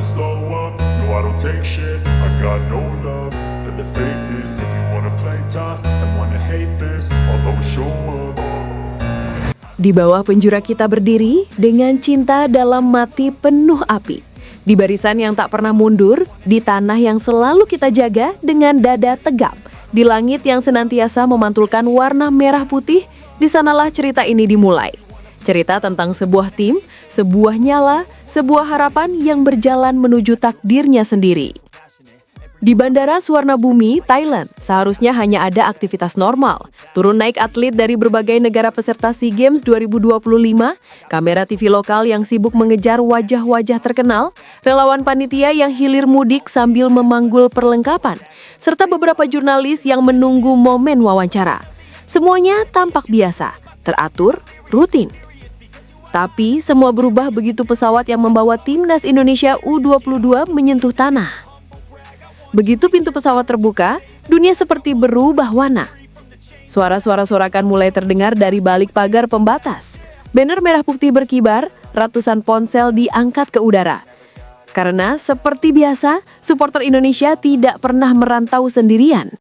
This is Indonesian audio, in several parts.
slow up, no I don't take shit. I got no love for the fakeness. If you wanna play tough and wanna hate this, I'll always show up. Di bawah penjura kita berdiri dengan cinta dalam mati penuh api. Di barisan yang tak pernah mundur, di tanah yang selalu kita jaga dengan dada tegap. Di langit yang senantiasa memantulkan warna merah putih, di sanalah cerita ini dimulai. Cerita tentang sebuah tim, sebuah nyala, sebuah harapan yang berjalan menuju takdirnya sendiri. Di Bandara Suwarnabhumi, Thailand, seharusnya hanya ada aktivitas normal. Turun naik atlet dari berbagai negara peserta SEA Games 2025, kamera TV lokal yang sibuk mengejar wajah-wajah terkenal, relawan panitia yang hilir mudik sambil memanggul perlengkapan, serta beberapa jurnalis yang menunggu momen wawancara. Semuanya tampak biasa, teratur, rutin. Tapi semua berubah begitu pesawat yang membawa timnas Indonesia U22 menyentuh tanah. Begitu pintu pesawat terbuka, dunia seperti berubah warna. Suara-suara sorakan mulai terdengar dari balik pagar pembatas. Banner merah putih berkibar, ratusan ponsel diangkat ke udara. Karena seperti biasa, supporter Indonesia tidak pernah merantau sendirian.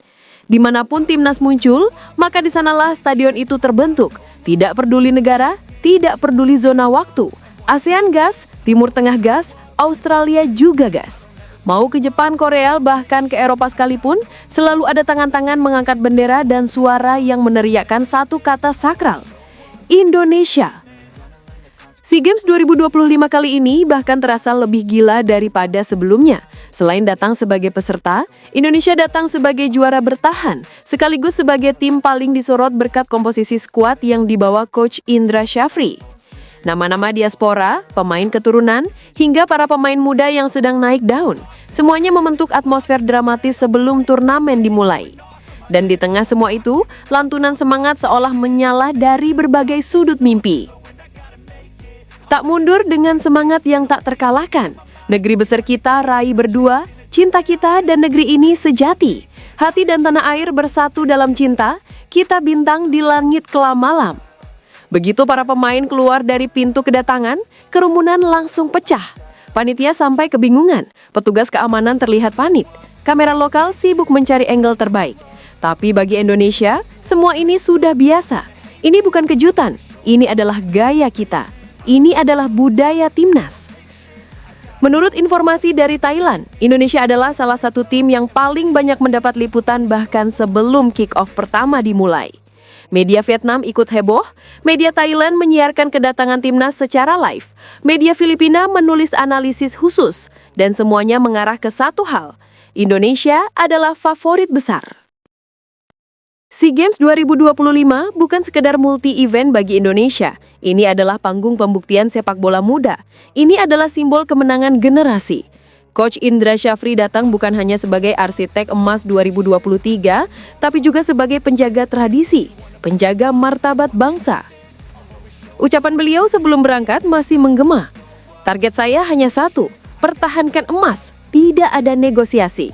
Dimanapun timnas muncul, maka di sanalah stadion itu terbentuk. Tidak peduli negara, tidak peduli zona waktu. ASEAN gas, Timur Tengah gas, Australia juga gas. Mau ke Jepang, Korea, bahkan ke Eropa sekalipun, selalu ada tangan-tangan mengangkat bendera dan suara yang meneriakkan satu kata sakral. Indonesia. SEA Games 2025 kali ini bahkan terasa lebih gila daripada sebelumnya. Selain datang sebagai peserta, Indonesia datang sebagai juara bertahan, sekaligus sebagai tim paling disorot berkat komposisi skuad yang dibawa Coach Indra Syafri. Nama-nama diaspora, pemain keturunan, hingga para pemain muda yang sedang naik daun. Semuanya membentuk atmosfer dramatis sebelum turnamen dimulai. Dan di tengah semua itu, lantunan semangat seolah menyala dari berbagai sudut mimpi. Tak mundur dengan semangat yang tak terkalahkan. Negeri besar kita raih berdua, cinta kita dan negeri ini sejati. Hati dan tanah air bersatu dalam cinta, kita bintang di langit kelam malam. Begitu para pemain keluar dari pintu kedatangan, kerumunan langsung pecah. Panitia sampai kebingungan, petugas keamanan terlihat panik. Kamera lokal sibuk mencari angle terbaik. Tapi bagi Indonesia, semua ini sudah biasa. Ini bukan kejutan, ini adalah gaya kita. Ini adalah budaya timnas. Menurut informasi dari Thailand, Indonesia adalah salah satu tim yang paling banyak mendapat liputan bahkan sebelum kick-off pertama dimulai. Media Vietnam ikut heboh, media Thailand menyiarkan kedatangan timnas secara live, media Filipina menulis analisis khusus, dan semuanya mengarah ke satu hal, Indonesia adalah favorit besar. SEA Games 2025 bukan sekedar multi-event bagi Indonesia, ini adalah panggung pembuktian sepak bola muda, ini adalah simbol kemenangan generasi. Coach Indra Syafri datang bukan hanya sebagai arsitek emas 2023, tapi juga sebagai penjaga tradisi, penjaga martabat bangsa. Ucapan beliau sebelum berangkat masih menggema. Target saya hanya satu, pertahankan emas, tidak ada negosiasi.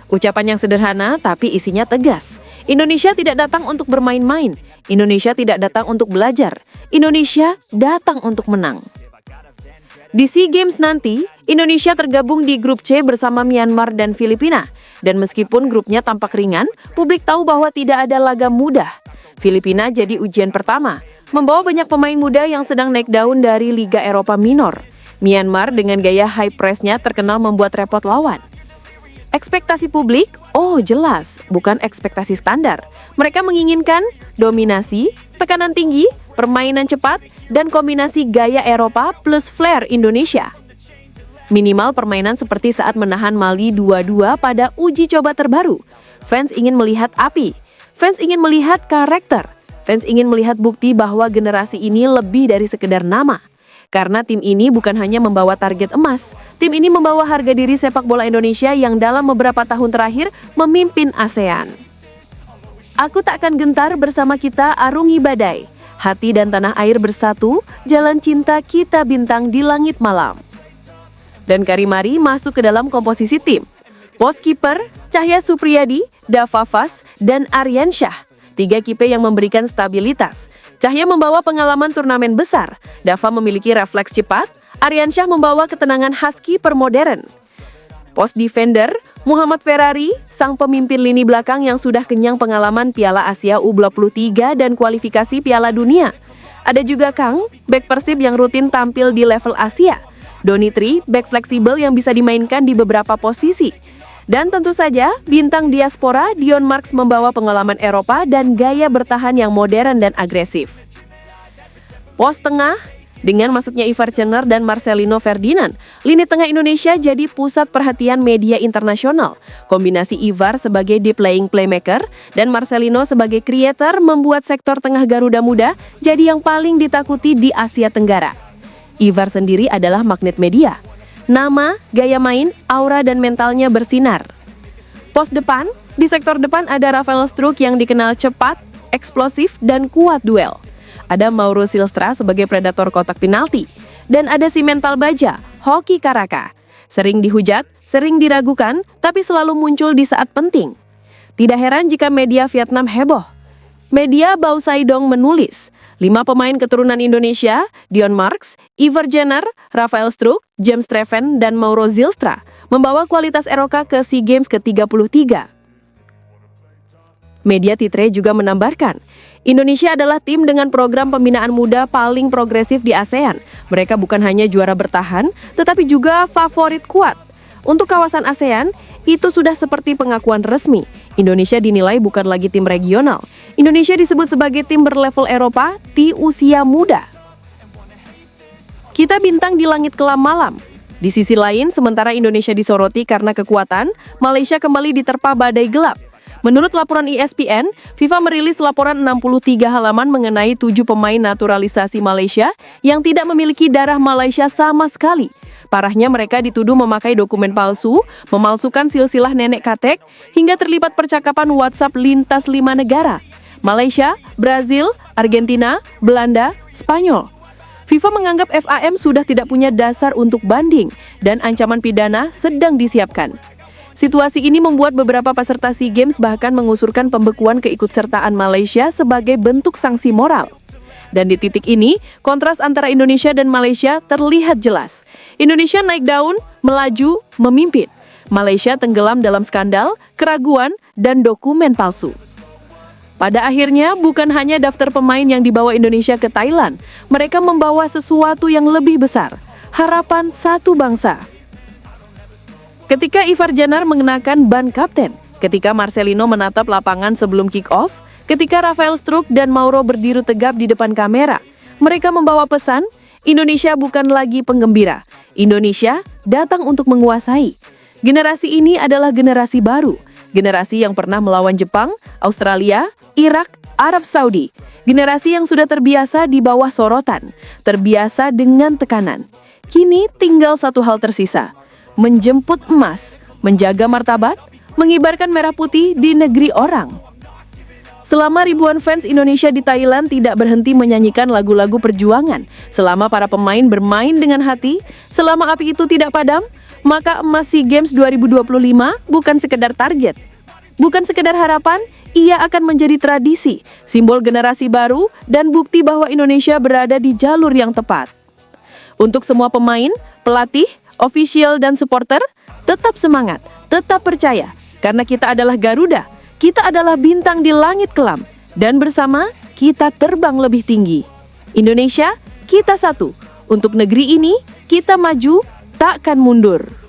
Ucapan yang sederhana tapi isinya tegas. Indonesia tidak datang untuk bermain-main, Indonesia tidak datang untuk belajar, Indonesia datang untuk menang. Di SEA Games nanti, Indonesia tergabung di grup C bersama Myanmar dan Filipina. Dan meskipun grupnya tampak ringan, publik tahu bahwa tidak ada laga mudah. Filipina jadi ujian pertama, membawa banyak pemain muda yang sedang naik daun dari Liga Eropa Minor. Myanmar dengan gaya high press-nya terkenal membuat repot lawan. Ekspektasi publik, oh jelas, bukan ekspektasi standar. Mereka menginginkan dominasi, tekanan tinggi, permainan cepat, dan kombinasi gaya Eropa plus flair Indonesia. Minimal permainan seperti saat menahan Mali 2-2 pada uji coba terbaru. Fans ingin melihat api, fans ingin melihat karakter, fans ingin melihat bukti bahwa generasi ini lebih dari sekedar nama. Karena tim ini bukan hanya membawa target emas, tim ini membawa harga diri sepak bola Indonesia yang dalam beberapa tahun terakhir memimpin ASEAN. Aku tak akan gentar bersama kita arungi badai. Hati dan tanah air bersatu, jalan cinta kita bintang di langit malam. Dan Karimari masuk ke dalam komposisi tim. Pos kiper, Cahya Supriyadi, Dava Fas, dan Aryan Syah. 3 kipe yang memberikan stabilitas. Cahya membawa pengalaman turnamen besar. Dava memiliki refleks cepat. Aryansyah membawa ketenangan khas kiper modern. Pos defender, Muhammad Ferrari, sang pemimpin lini belakang yang sudah kenyang pengalaman Piala Asia U23 dan kualifikasi Piala Dunia. Ada juga Kang, bek Persib yang rutin tampil di level Asia. Donitri, bek fleksibel yang bisa dimainkan di beberapa posisi. Dan tentu saja, bintang diaspora Dion Marks membawa pengalaman Eropa dan gaya bertahan yang modern dan agresif. Pos tengah, dengan masuknya Ivar Cener dan Marcelino Ferdinand, lini tengah Indonesia jadi pusat perhatian media internasional. Kombinasi Ivar sebagai deep playing playmaker dan Marcelino sebagai creator membuat sektor tengah Garuda Muda jadi yang paling ditakuti di Asia Tenggara. Ivar sendiri adalah magnet media. Nama, gaya main, aura, dan mentalnya bersinar. Pos depan, di sektor depan ada Rafael Struijk yang dikenal cepat, eksplosif, dan kuat duel. Ada Mauro Silstra sebagai predator kotak penalti. Dan ada si mental baja, Hoki Karaka. Sering dihujat, sering diragukan, tapi selalu muncul di saat penting. Tidak heran jika media Vietnam heboh. Media Bao Saidong menulis, 5 pemain keturunan Indonesia, Dion Marks, Ivar Jenner, Rafael Struijk, James Treven, dan Mauro Zylstra, membawa kualitas Eroka ke SEA Games ke-33. Media Titre juga menambahkan, Indonesia adalah tim dengan program pembinaan muda paling progresif di ASEAN. Mereka bukan hanya juara bertahan, tetapi juga favorit kuat. Untuk kawasan ASEAN, itu sudah seperti pengakuan resmi. Indonesia dinilai bukan lagi tim regional. Indonesia disebut sebagai tim berlevel Eropa di usia muda. Kita bintang di langit kelam malam. Di sisi lain, sementara Indonesia disoroti karena kekuatan, Malaysia kembali diterpa badai gelap. Menurut laporan ESPN, FIFA merilis laporan 63 halaman mengenai 7 pemain naturalisasi Malaysia yang tidak memiliki darah Malaysia sama sekali. Parahnya mereka dituduh memakai dokumen palsu, memalsukan silsilah nenek katek, hingga terlibat percakapan WhatsApp lintas 5 negara. Malaysia, Brazil, Argentina, Belanda, Spanyol. FIFA menganggap FAM sudah tidak punya dasar untuk banding dan ancaman pidana sedang disiapkan. Situasi ini membuat beberapa peserta SEA Games bahkan mengusurkan pembekuan keikutsertaan Malaysia sebagai bentuk sanksi moral. Dan di titik ini, kontras antara Indonesia dan Malaysia terlihat jelas. Indonesia naik daun, melaju, memimpin. Malaysia tenggelam dalam skandal, keraguan, dan dokumen palsu. Pada akhirnya, bukan hanya daftar pemain yang dibawa Indonesia ke Thailand, mereka membawa sesuatu yang lebih besar, harapan satu bangsa. Ketika Ivar Jenner mengenakan ban kapten, ketika Marcelino menatap lapangan sebelum kick-off, ketika Rafael Struijk dan Mauro berdiri tegap di depan kamera, mereka membawa pesan, Indonesia bukan lagi penggembira. Indonesia datang untuk menguasai. Generasi ini adalah generasi baru. Generasi yang pernah melawan Jepang, Australia, Irak, Arab Saudi. Generasi yang sudah terbiasa di bawah sorotan, terbiasa dengan tekanan. Kini tinggal satu hal tersisa, menjemput emas, menjaga martabat, mengibarkan merah putih di negeri orang. Selama ribuan fans Indonesia di Thailand tidak berhenti menyanyikan lagu-lagu perjuangan, selama para pemain bermain dengan hati, selama api itu tidak padam, maka emas SEA Games 2025 bukan sekedar target. Bukan sekedar harapan, ia akan menjadi tradisi, simbol generasi baru, dan bukti bahwa Indonesia berada di jalur yang tepat. Untuk semua pemain, pelatih, ofisial, dan supporter, tetap semangat, tetap percaya, karena kita adalah Garuda. Kita adalah bintang di langit kelam, dan bersama kita terbang lebih tinggi. Indonesia, kita satu. Untuk negeri ini, kita maju, takkan mundur.